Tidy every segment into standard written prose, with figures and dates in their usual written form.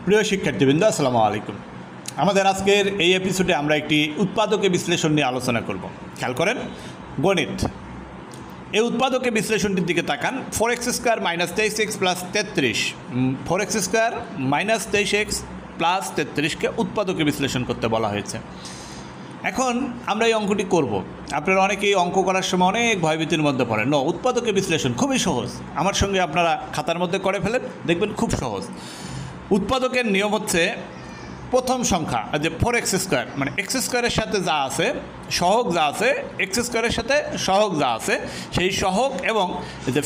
প্রিয় শিক্ষার্থীবৃন্দ, আসসালামু আলাইকুম। আমাদের আজকের এই এপিসোডে আমরা একটি উৎপাদকে বিশ্লেষণ নিয়ে আলোচনা করব। খেয়াল করেন, গণিত। এই উৎপাদকে বিশ্লেষণটির দিকে তাকান। 4x² - 23x + 33 4x² - 23x + 33কে উৎপাদকে বিশ্লেষণ করতে বলা হয়েছে। এখন আমরা এই অঙ্কটি করব। আপনারা অনেকেই অঙ্ক করার সময় অনেক ভয়ভীতির মধ্যে পড়েন। উৎপাদকে বিশ্লেষণ খুবই সহজ। আমার সঙ্গে আপনারা খাতার মধ্যে করে ফেলেন, দেখবেন খুব সহজ। উৎপাদকের নিয়ম হচ্ছে প্রথম সংখ্যা যে 4x², মানে x² সাথে যা আছে, সহগ যা আছে, x² সাথে সহগ যা আছে, সেই সহগ এবং যে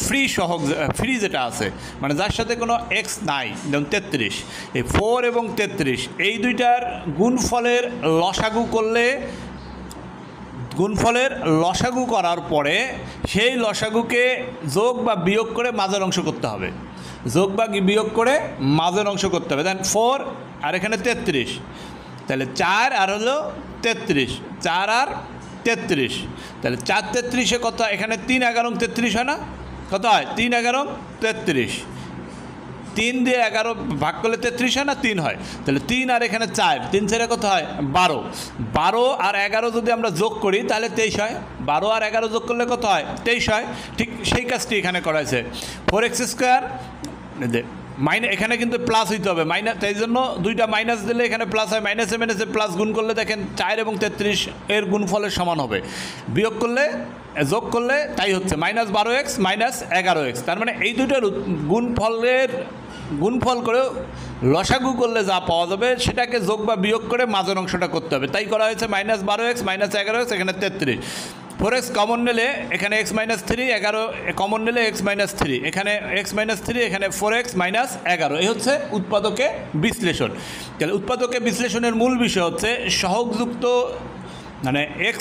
ফ্রি যেটা আছে, মানে যার সাথে কোনো x নাই, যেমন 33, এই 4 এবং 33 এই দুইটার গুণফলের লসাগু করার পরে সেই লসাগুকে যোগ বা বিয়োগ করে মাঝের অংশ করতে হবে। যোগ বা বিয়োগ করে মাঝের অংশ করতে হবে। দেন 4 আর এখানে 33, তাহলে 4 আর হলো 33, 4 আর 33, তাহলে 4 33-এ কত হয়? এখানে 3 11 33 হয় না? কত হয়? 3 11 33, 3 দিয়ে 11 ভাগ করলে 33 হয় না? 3 হয়। তাহলে 3 আর এখানে 4, 3 4 কত হয়? 12, 12 আর 11 যদি আমরা যোগ করি তাহলে 23 হয়। 12 আর 11 যোগ করলে কত হয়? 23 হয়। ঠিক সেই কাজটি এখানে করা হয়েছে। 4x² এখানে কিন্তু প্লাস হইতে হবে, মাইনাস, তাই জন্য দুইটা মাইনাস দিলে এখানে প্লাস হয়। মাইনাসে মাইনাসে প্লাস গুণ করলে দেখেন 4 এবং 33 এর গুণফলের সমান হবে। বিয়োগ করলে, যোগ করলে তাই হচ্ছে -12x - 11x। তার মানে এই দুইটার গুণফল করে লসাগু করলে যা পাওয়া যাবে সেটাকে যোগ বা বিয়োগ করে মাঝের অংশটা করতে হবে। তাই করা হয়েছে -12x - 11x, এখানে 33। 4x কমন নিলে এখানে x - 3, 11 কমন নিলে x - 3, এখানে x - 3, এখানে 4x - 11। এই হচ্ছে উৎপাদকে বিশ্লেষণ। তাহলে উৎপাদকে বিশ্লেষণের মূল বিষয় হচ্ছে সহগযুক্ত, মানে x²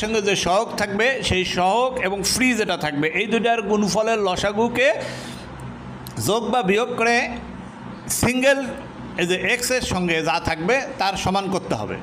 সঙ্গে যে সহগ থাকবে সেই সহগ এবং ফ্রি যেটা থাকবে এই দুইটার গুণফলের লসাগুকে যোগ বা বিয়োগ করে সিঙ্গেল এই যে x এর সঙ্গে যা থাকবে তার সমান করতে হবে।